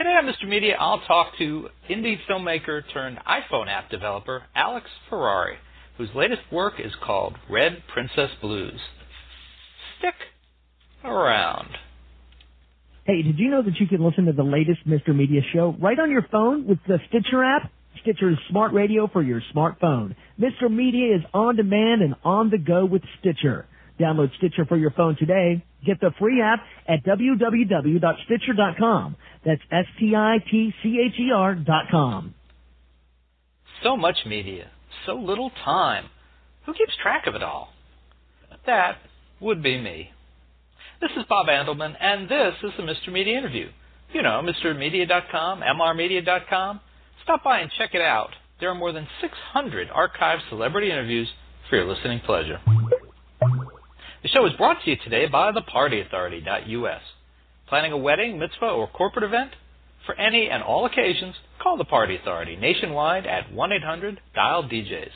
Today on Mr. Media, I'll talk to indie filmmaker turned iPhone app developer Alex Ferrari, whose latest work is called Red Princess Blues. Stick around. Hey, did you know that you can listen to the latest Mr. Media show right on your phone with the Stitcher app? Stitcher is smart radio for your smartphone. Mr. Media is on demand and on the go with Stitcher. Download Stitcher for your phone today. Get the free app at www.stitcher.com. That's STITCHER.com. So much media, so little time. Who keeps track of it all? That would be me. This is Bob Andelman, and this is the Mr. Media Interview. You know, MrMedia.com, MRMedia.com. Stop by and check it out. There are more than 600 archived celebrity interviews for your listening pleasure. The show is brought to you today by thepartyauthority.us. Planning a wedding, mitzvah, or corporate event? For any and all occasions, call the Party Authority nationwide at 1-800-DIAL-DJs.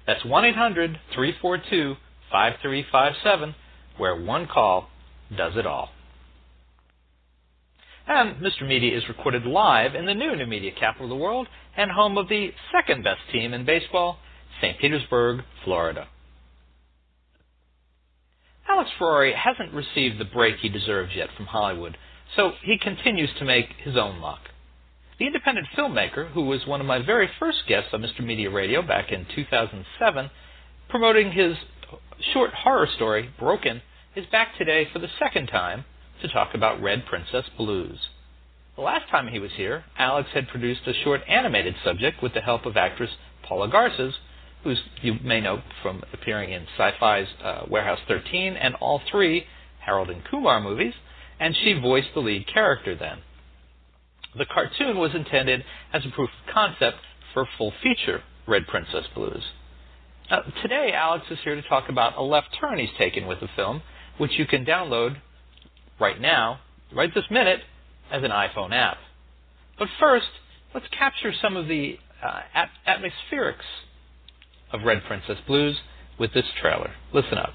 That's 1-800-342-5357, where one call does it all. And Mr. Media is recorded live in the new media capital of the world and home of the second best team in baseball, St. Petersburg, Florida. Alex Ferrari hasn't received the break he deserves yet from Hollywood, so he continues to make his own luck. The independent filmmaker, who was one of my very first guests on Mr. Media Radio back in 2007, promoting his short horror story, Broken, is back today for the second time to talk about Red Princess Blues. The last time he was here, Alex had produced a short animated subject with the help of actress Paula Garces, who you may know from appearing in Sci-Fi's Warehouse 13 and all three Harold and Kumar movies, and she voiced the lead character then. The cartoon was intended as a proof of concept for a full-feature Red Princess Blues. Now, today, Alex is here to talk about a left turn he's taken with the film, which you can download right now, right this minute, as an iPhone app. But first, let's capture some of the atmospherics of Red Princess Blues with this trailer. Listen up.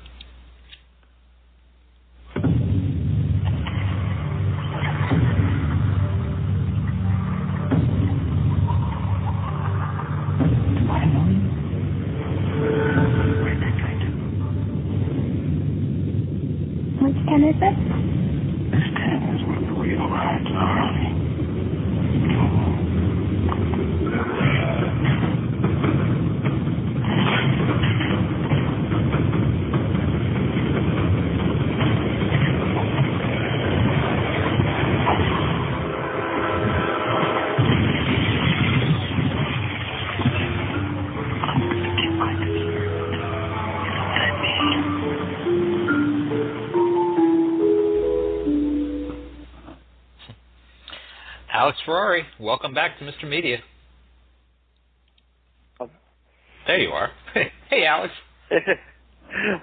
Which 10 is it? This 10 is where the real rides are, honey. Alex Ferrari, welcome back to Mr. Media. Oh. There you are. Hey, Alex.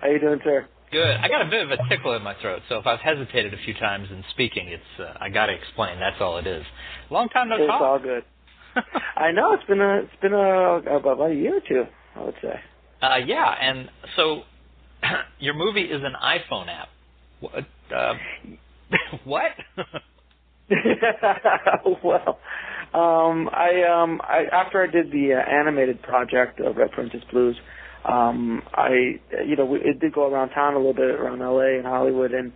How you doing, sir? Good. I got a bit of a tickle in my throat, so if I've hesitated a few times in speaking, it's I got to explain. That's all it is. Long time no talk. It's all good. I know it's been about a year or two, I would say. Yeah, and so your movie is an iPhone app. What? What? Well, I after I did the animated project of Red Princess Blues, it did go around town a little bit, around LA and Hollywood, and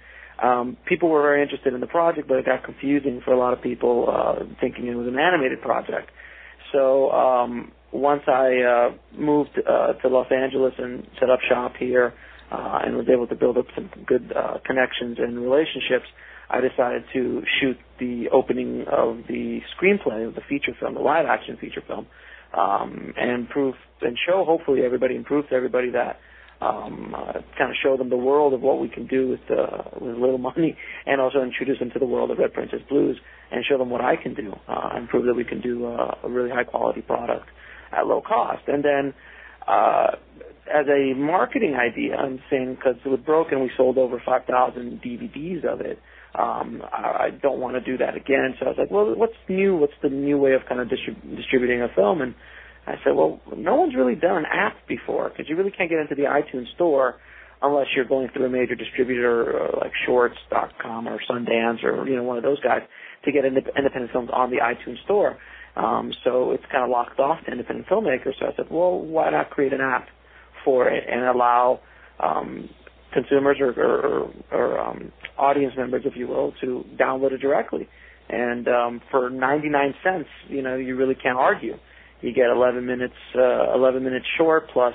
people were very interested in the project, but it got confusing for a lot of people, thinking it was an animated project. So once I moved to Los Angeles and set up shop here, and was able to build up some good connections and relationships, I decided to shoot the opening of the screenplay of the feature film, the live-action feature film, and show hopefully everybody, and prove to everybody that kind of show them the world of what we can do with little money, and also introduce them to the world of Red Princess Blues and show them what I can do, and prove that we can do a really high-quality product at low cost. And then as a marketing idea, I'm saying, because with Broken we sold over 5,000 DVDs of it, I don't want to do that again. So I was like, well, what's new? What's the new way of kind of distributing a film? And I said, well, no one's really done an app before, because you really can't get into the iTunes store unless you're going through a major distributor like Shorts.com or Sundance or one of those guys. to get independent films on the iTunes store. So it's kind of locked off to independent filmmakers. So I said, well, why not create an app for it and allow consumers or audience members, if you will, to download it directly. And for 99 cents, you really can't argue. You get 11 minutes short plus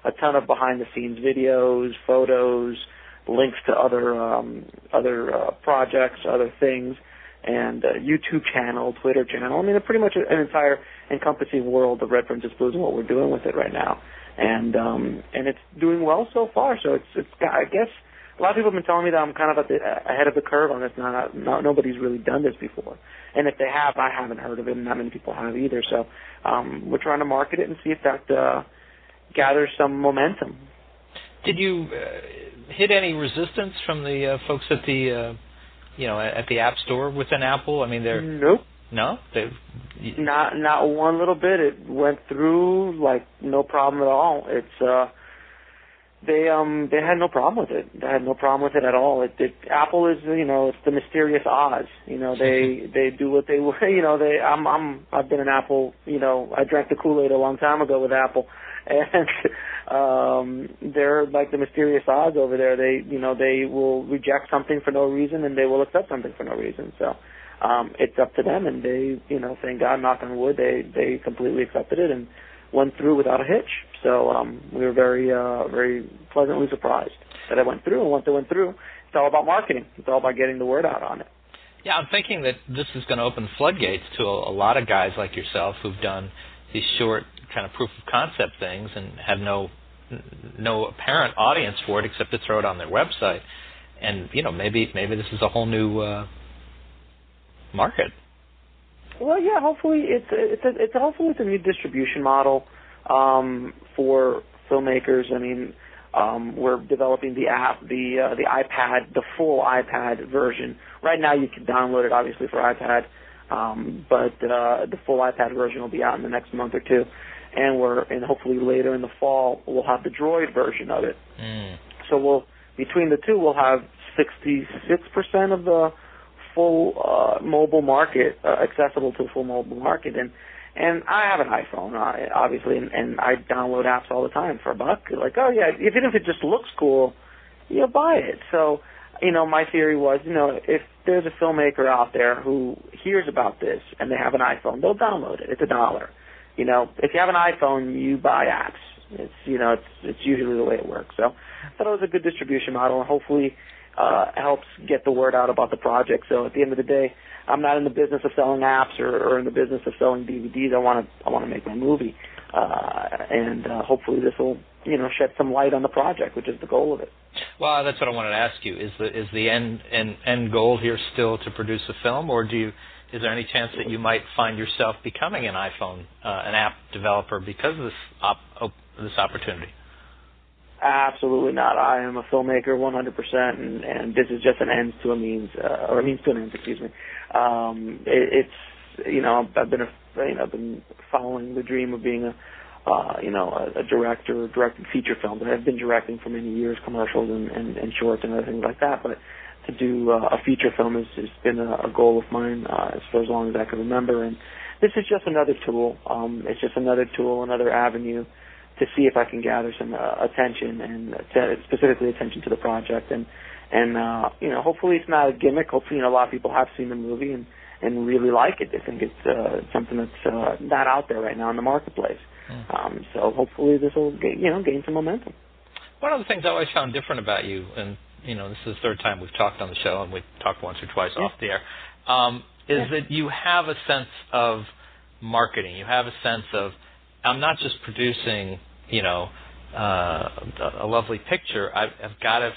a ton of behind-the-scenes videos, photos, links to other projects, other things, and YouTube channel, Twitter channel. I mean, pretty much an entire encompassing world of Red Princess Blues and what we're doing with it right now. And it's doing well so far. So it's I guess a lot of people have been telling me that I'm kind of ahead of the curve on this. Nobody's really done this before. And if they have, I haven't heard of it, and not many people have either. So we're trying to market it and see if that gathers some momentum. Did you hit any resistance from the folks at the at the App Store within Apple? I mean, they're nope. No, not one little bit. It went through like no problem at all. It's they had no problem with it. They had no problem with it at all. Apple is it's the mysterious Oz. They do what they I've been an Apple. I drank the Kool-Aid a long time ago with Apple, and they're like the mysterious Oz over there. They will reject something for no reason and they will accept something for no reason. So it's up to them, and they thank God, knock on wood, they completely accepted it and went through without a hitch. So we were very pleasantly surprised that it went through. And once it went through, it's all about marketing. It's all about getting the word out on it. Yeah, I'm thinking that this is going to open floodgates to a lot of guys like yourself who've done these short kind of proof of concept things and have no apparent audience for it except to throw it on their website. And maybe this is a whole new market. Well, yeah. Hopefully, it's a new distribution model for filmmakers. I mean, we're developing the app, the iPad, the full iPad version. Right now, you can download it obviously for iPad, but the full iPad version will be out in the next month or two, and hopefully later in the fall we'll have the Droid version of it. So between the two, we'll have 66% of the full mobile market, accessible to the full mobile market. And I have an iPhone, obviously, and I download apps all the time for $1. Like, oh yeah, even if it just looks cool, you'll buy it. So, my theory was, if there's a filmmaker out there who hears about this and they have an iPhone, they'll download it. It's $1. If you have an iPhone, you buy apps. It's usually the way it works. So I thought it was a good distribution model, and hopefully helps get the word out about the project. So at the end of the day, I'm not in the business of selling apps or in the business of selling DVDs. I want to make my movie, and hopefully this will shed some light on the project, which is the goal of it. Well, that's what I wanted to ask you. Is the end goal here still to produce a film, or is there any chance that you might find yourself becoming an app developer because of this opportunity? Absolutely not. I am a filmmaker 100%, and this is just an ends to a means, or a means to an end. Excuse me. I've been following the dream of being a director, directing feature films. I've been directing for many years, commercials and shorts and other things like that. But to do a feature film has been a goal of mine for as long as I can remember. And this is just another tool. It's just another tool, another avenue to see if I can gather some attention, and specifically attention to the project. And hopefully it's not a gimmick. Hopefully, a lot of people have seen the movie and really like it. They think it's something that's not out there right now in the marketplace. So hopefully this will gain some momentum. One of the things I always found different about you, and this is the third time we've talked on the show, and we've talked once or twice off the air, is that you have a sense of marketing. You have a sense of, I'm not just producing, a lovely picture. I've got to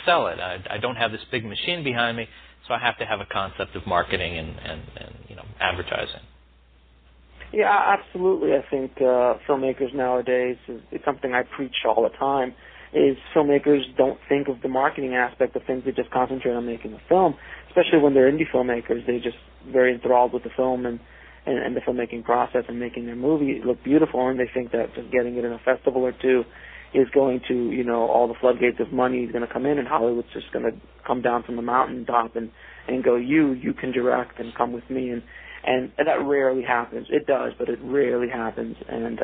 sell it. I don't have this big machine behind me, so I have to have a concept of marketing and advertising. Yeah, absolutely. I think filmmakers nowadays, it's something I preach all the time, is filmmakers don't think of the marketing aspect of things. They just concentrate on making a film, especially when they're indie filmmakers. They're just very enthralled with the film and the filmmaking process and making their movie look beautiful, and they think that just getting it in a festival or two is going to, all the floodgates of money is going to come in, and Hollywood's just going to come down from the mountaintop and and go, you can direct and come with me, and that rarely happens. It does, but it rarely happens. And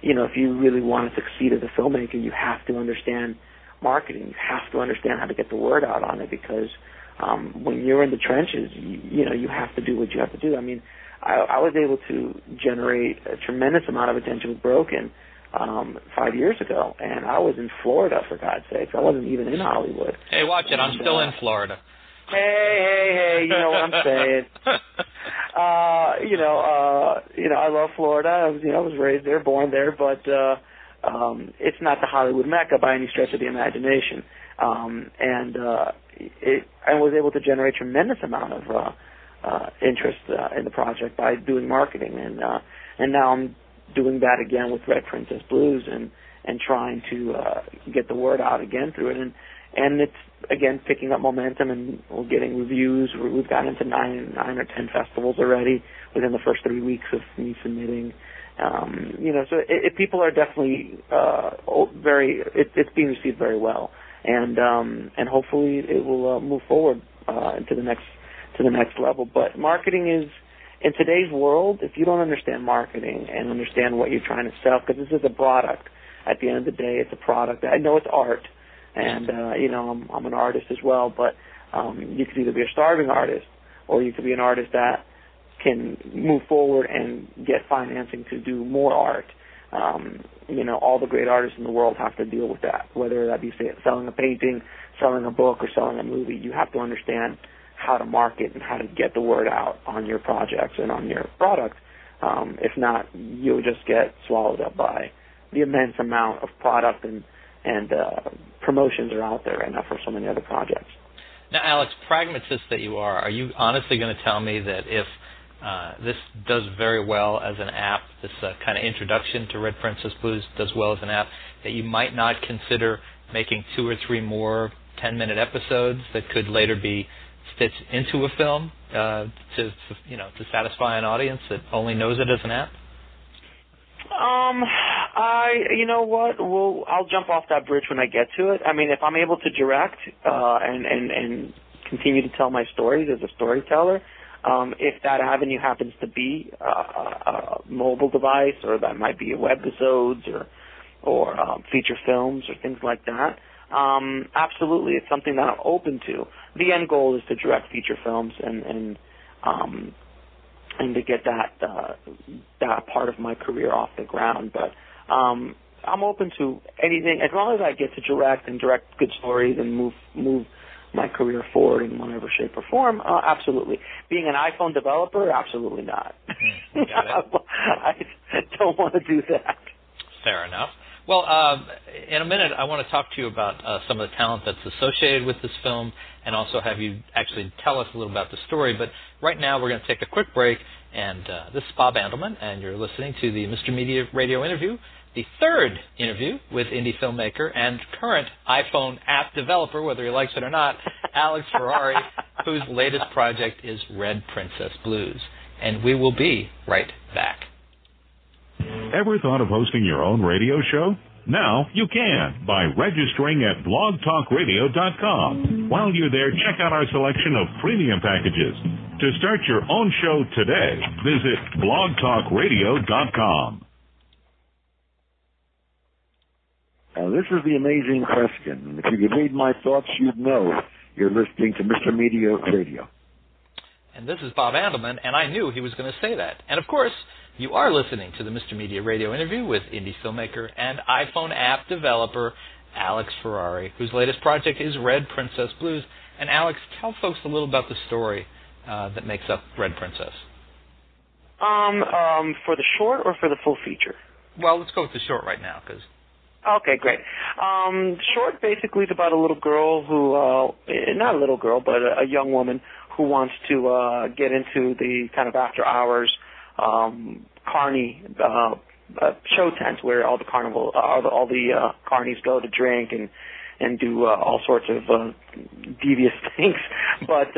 if you really want to succeed as a filmmaker, you have to understand marketing. You have to understand how to get the word out on it, because when you're in the trenches, you have to do what you have to do. I mean, I was able to generate a tremendous amount of attention with Broken 5 years ago, and I was in Florida, for God's sakes. I wasn't even in Hollywood. Hey, watch it. I'm still in Florida. Hey, you know what I'm saying. I love Florida. I was raised there, born there, but it's not the Hollywood Mecca by any stretch of the imagination. I was able to generate a tremendous amount of interest in the project by doing marketing, and now I'm doing that again with Red Princess Blues and trying to get the word out again through it, and it's again picking up momentum, and we're getting reviews. We've gotten into 9 or 10 festivals already within the first 3 weeks of me submitting. So people are definitely it's being received very well, and hopefully it will move forward to the next level. But marketing is, in today's world, if you don't understand marketing and understand what you're trying to sell, because this is a product. At the end of the day, it's a product. I know it's art, and I'm an artist as well. But you could either be a starving artist, or you could be an artist that can move forward and get financing to do more art. All the great artists in the world have to deal with that, whether that be selling a painting, selling a book, or selling a movie. You have to understand how to market and how to get the word out on your projects and on your product. If not, you'll just get swallowed up by the immense amount of product and promotions are out there right now for so many other projects. Now, Alex, pragmatist that you are you honestly going to tell me that if this does very well as an app, this kind of introduction to Red Princess Blues does well as an app, that you might not consider making 2 or 3 more 10-minute episodes that could later be stitched into a film to satisfy an audience that only knows it as an app? I'll jump off that bridge when I get to it. I mean, if I'm able to direct and continue to tell my stories as a storyteller, if that avenue happens to be a mobile device, or that might be webisodes or feature films or things like that, absolutely, it's something that I'm open to. The end goal is to direct feature films and to get that part of my career off the ground. But I'm open to anything as long as I get to direct good stories and move my career forward in whatever shape or form. Absolutely. Being an iPhone developer, absolutely not. Got it. I don't want to do that. Fair enough. Well, in a minute, I want to talk to you about some of the talent that's associated with this film, and also have you actually tell us a little about the story. But right now, we're going to take a quick break, and this is Bob Andelman, and you're listening to the Mr. Media Radio interview, the third interview with indie filmmaker and current iPhone app developer, whether he likes it or not, Alex Ferrari, whose latest project is Red Princess Blues. And we will be right back. Ever thought of hosting your own radio show? Now you can by registering at blogtalkradio.com. While you're there, check out our selection of premium packages. To start your own show today, visit blogtalkradio.com. Now, this is the amazing question. If you could read my thoughts, you'd know you're listening to Mr. Media Radio. And this is Bob Andelman, and I knew he was going to say that. And, of course, you are listening to the Mr. Media Radio interview with indie filmmaker and iPhone app developer Alex Ferrari, whose latest project is Red Princess Blues. And, Alex, tell folks a little about the story that makes up Red Princess. For the short or for the full feature? Well, let's go with the short right now, because... Okay, great. Short basically is about a little girl who, not a little girl, but a young woman who wants to get into the kind of after-hours carny show tent where all the carnies go to drink and do all sorts of devious things. But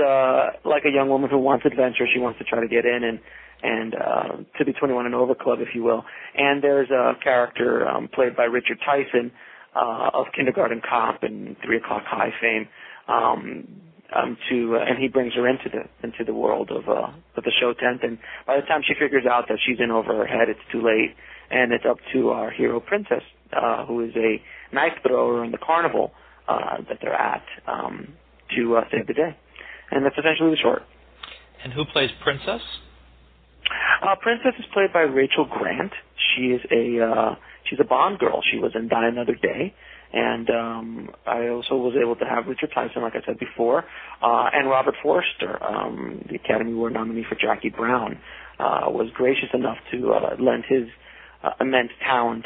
like a young woman who wants adventure, she wants to try to get in and to the 21 and over club, if you will. And there's a character played by Richard Tyson of Kindergarten Cop and 3 O'Clock High fame. and he brings her into the world of the show tent. And by the time she figures out that she's in over her head, it's too late, and it's up to our hero Princess, who is a knife thrower in the carnival that they're at, to save the day. And that's essentially the short. And who plays Princess? Princess is played by Rachel Grant. She's a Bond girl. She was in Die Another Day. And I also was able to have Richard Tyson, like I said before, and Robert Forster, the Academy Award nominee for Jackie Brown, was gracious enough to lend his immense talent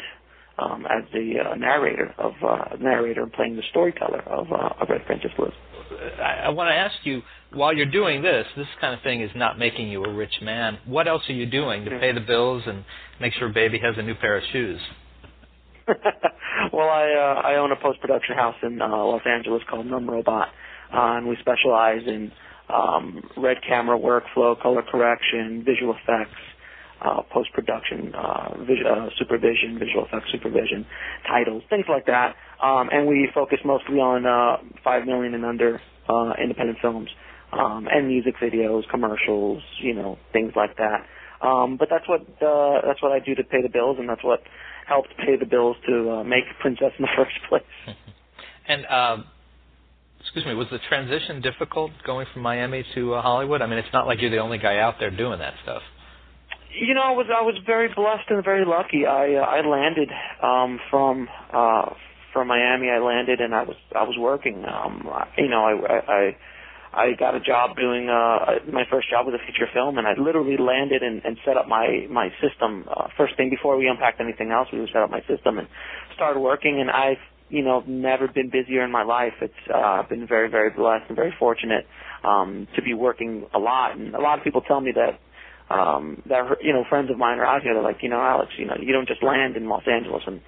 as the narrator and playing the storyteller of Red Princess Liz. I want to ask you, while you're doing this kind of thing is not making you a rich man. What else are you doing to pay the bills and make sure baby has a new pair of shoes? Well, I own a post-production house in Los Angeles called Gnome Robot, and we specialize in red camera workflow, color correction, visual effects, post-production supervision, visual effects supervision, titles, things like that. And we focus mostly on $5 million and under independent films, and music videos, commercials, things like that. But that's what I do to pay the bills, and that's what helped pay the bills to make Princess in the first place. And excuse me, was the transition difficult going from Miami to Hollywood? I mean, it's not like you're the only guy out there doing that stuff. I was very blessed and very lucky. I landed from Miami. I landed and I was working. I got a job doing my first job was a feature film, and I literally landed and set up my system. First thing before we unpacked anything else, we would set up my system and started working. And I've never been busier in my life. It's been very, very blessed and very fortunate to be working a lot. And a lot of people tell me that friends of mine are out here. They're like, Alex, you don't just land in Los Angeles and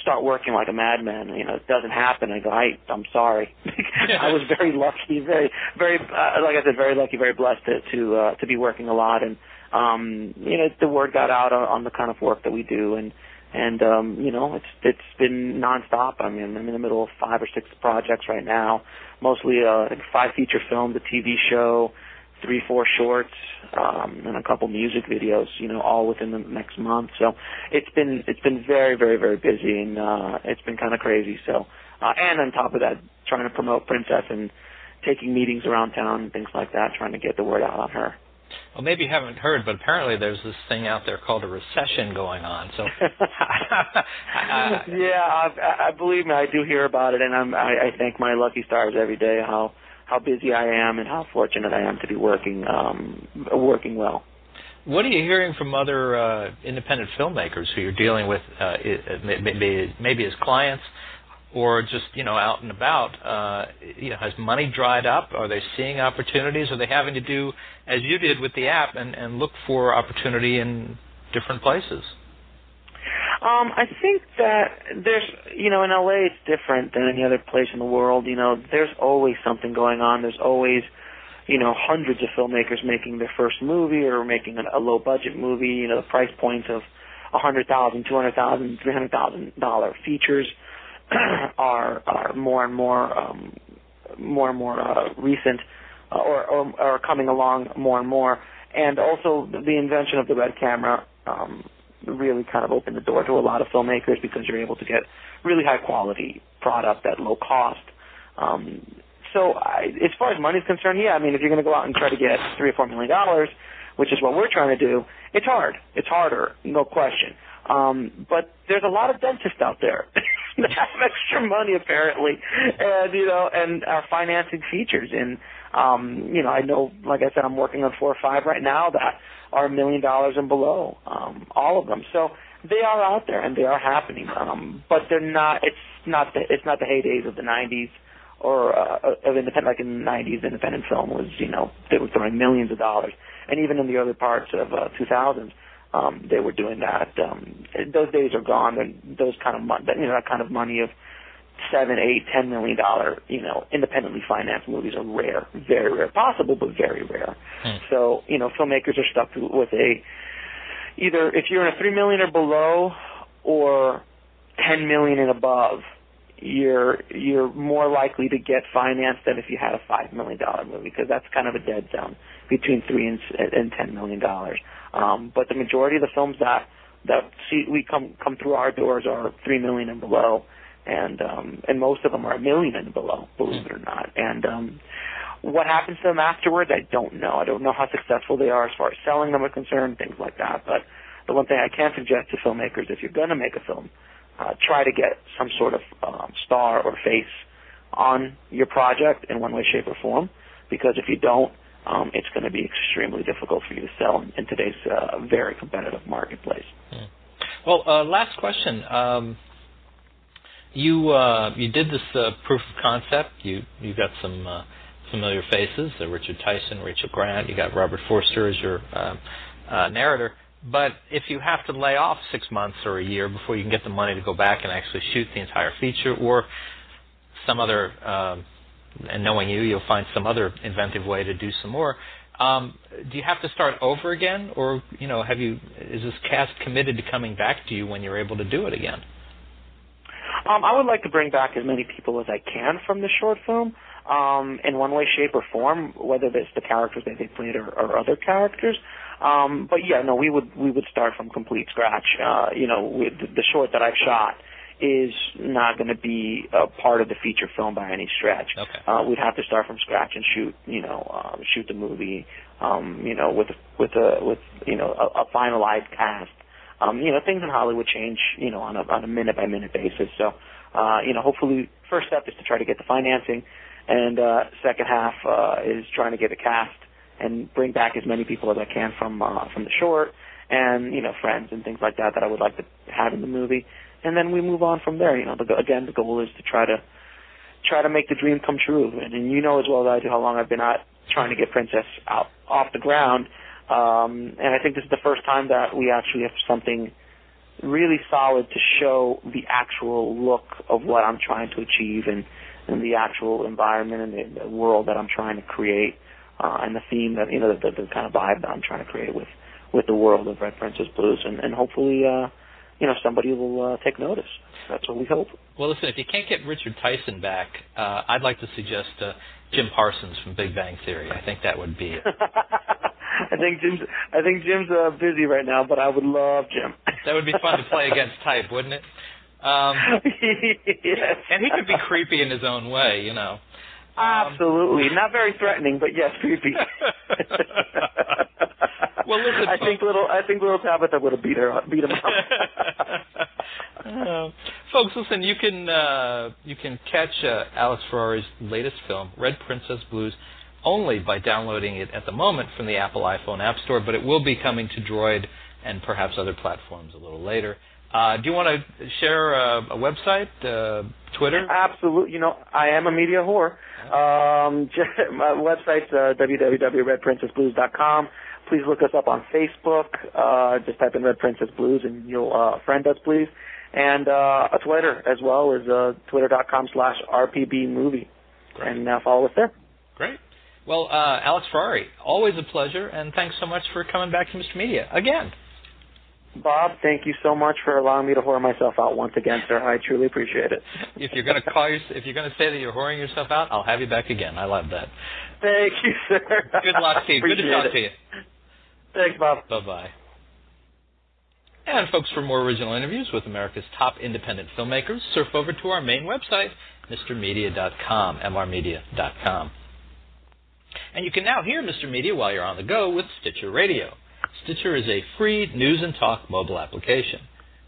start working like a madman. It doesn't happen. I go, I'm sorry. I was very lucky, very, very, like I said, very lucky, very blessed to be working a lot. And, the word got out on the kind of work that we do. And it's been nonstop. I mean, I'm in the middle of 5 or 6 projects right now, mostly 5 feature films, a TV show, 3-4 shorts, and a couple music videos, all within the next month. So it's been very, very, very busy, and it's been kind of crazy. So and on top of that, trying to promote Princess and taking meetings around town and things like that, trying to get the word out on her. Well, maybe you haven't heard, but apparently there's this thing out there called a recession going on. So, yeah, I believe me, I do hear about it, and I thank my lucky stars every day how busy I am and how fortunate I am to be working well. What are you hearing from other independent filmmakers who you're dealing with, maybe as clients or just out and about? Has money dried up? Are they seeing opportunities? Are they having to do as you did with the app and look for opportunity in different places? I think that there's, in LA it's different than any other place in the world. There's always something going on. There's always, hundreds of filmmakers making their first movie or making a low-budget movie. The price points of $100,000, $200,000, $300,000 features are more and more recent or coming along more and more. And also the invention of the red camera really kind of opened the door to a lot of filmmakers because you're able to get really high quality product at low cost. So as far as money's concerned, yeah, I mean, if you're going to go out and try to get $3 or $4 million, which is what we're trying to do, it's hard. It's harder, no question. But there's a lot of dentists out there that have extra money apparently, and are financing features. And I know, like I said, I'm working on 4 or 5 right now that are $1 million and below, all of them. So they are out there and they are happening, but they're not. It's not the heydays of the '90s or of independent. Like in the '90s, independent film was they were throwing millions of dollars, and even in the early parts of 2000s, they were doing that. Those days are gone. And those kind of that kind of money of $7, $8, $10 million, independently financed movies are rare, very rare, possible, but very rare. So, filmmakers are stuck with either if you're in a $3 million or below or $10 million and above, you're more likely to get financed than if you had a $5 million movie, because that's kind of a dead zone between $3 and $10 million. But the majority of the films that we come through our doors are $3 million and below, and most of them are $1 million and below, believe it or not. And what happens to them afterwards, I don't know. I don't know how successful they are as far as selling them are concerned, things like that. But the one thing I can suggest to filmmakers, if you're going to make a film, try to get some sort of star or face on your project in one way, shape, or form, because if you don't, it's going to be extremely difficult for you to sell in today's very competitive marketplace. Well, last question. You did this proof of concept. You got some familiar faces, Richard Tyson, Rachel Grant. You got Robert Forster as your narrator. But if you have to lay off 6 months or a year before you can get the money to go back and actually shoot the entire feature, or some other, and knowing you'll find some other inventive way to do some more, do you have to start over again, or is this cast committed to coming back to you when you're able to do it again? I would like to bring back as many people as I can from the short film, in one way, shape, or form, whether it's the characters that they played or other characters. But yeah, no, we would start from complete scratch. The short that I've shot is not going to be a part of the feature film by any stretch. Okay. We'd have to start from scratch and shoot the movie, with a finalized cast. Things in Hollywood change, on a minute by minute basis. So, hopefully, first step is to try to get the financing, and second half is trying to get a cast and bring back as many people as I can from the short, and friends and things like that I would like to have in the movie, and then we move on from there. The goal is to try to make the dream come true, and as well as I do how long I've been trying to get Princess off the ground, and I think this is the first time that we actually have something really solid to show the actual look of what I'm trying to achieve, and the actual environment and the world that I'm trying to create. And the theme that the kind of vibe that I'm trying to create with the world of Red Princess Blues, and hopefully somebody will take notice. That's what we hope. Well, listen, if you can't get Richard Tyson back, I'd like to suggest Jim Parsons from Big Bang Theory. I think that would be it. I think Jim's busy right now, but I would love Jim. That would be fun to play against type, wouldn't it? Yes. And he could be creepy in his own way, Absolutely. Not very threatening, but yes, creepy. Well, listen, I think little Tabitha would have beat him up. Folks, listen, you can catch Alex Ferrari's latest film, Red Princess Blues, only by downloading it at the moment from the Apple iPhone App Store, but it will be coming to Droid and perhaps other platforms a little later. Do you want to share a website, Twitter? Absolutely. I am a media whore. My website's www.redprincessblues.com. Please look us up on Facebook. Just type in Red Princess Blues and you'll friend us, please. And a Twitter as well is twitter.com/RPBmovie. And follow us there. Great. Well, Alex Ferrari, always a pleasure, and thanks so much for coming back to Mr. Media again. Bob, thank you so much for allowing me to whore myself out once again, sir. I truly appreciate it. If you're going to say that you're whoring yourself out, I'll have you back again. I love that. Thank you, sir. Good luck to you. Good to talk to you. Thanks, Bob. Bye-bye. And, folks, for more original interviews with America's top independent filmmakers, surf over to our main website, mrmedia.com, mrmedia.com. And you can now hear Mr. Media while you're on the go with Stitcher Radio. Stitcher is a free news and talk mobile application.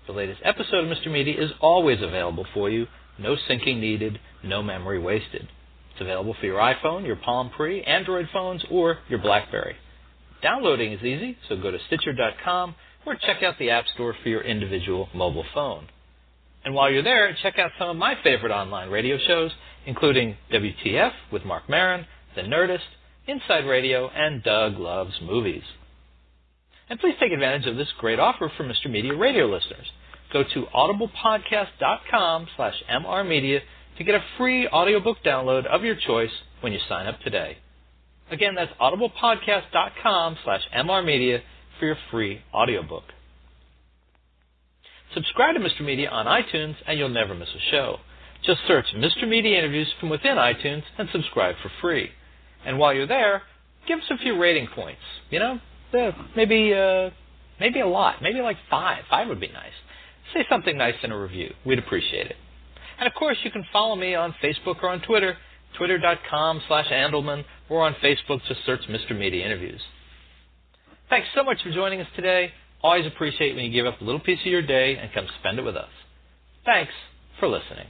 The latest episode of Mr. Media is always available for you. No syncing needed, no memory wasted. It's available for your iPhone, your Palm Pre, Android phones, or your BlackBerry. Downloading is easy, so go to Stitcher.com or check out the App Store for your individual mobile phone. And while you're there, check out some of my favorite online radio shows, including WTF with Mark Maron, The Nerdist, Inside Radio, and Doug Loves Movies. And please take advantage of this great offer for Mr. Media radio listeners. Go to audiblepodcast.com/mrmedia to get a free audiobook download of your choice when you sign up today. Again, that's audiblepodcast.com/mrmedia for your free audiobook. Subscribe to Mr. Media on iTunes and you'll never miss a show. Just search Mr. Media Interviews from within iTunes and subscribe for free. And while you're there, give us a few rating points. You know, maybe a lot. Maybe like 5. 5 would be nice. Say something nice in a review. We'd appreciate it. And, of course, you can follow me on Facebook or on Twitter, twitter.com/Andelman, or on Facebook, just search Mr. Media Interviews. Thanks so much for joining us today. Always appreciate when you give up a little piece of your day and come spend it with us. Thanks for listening.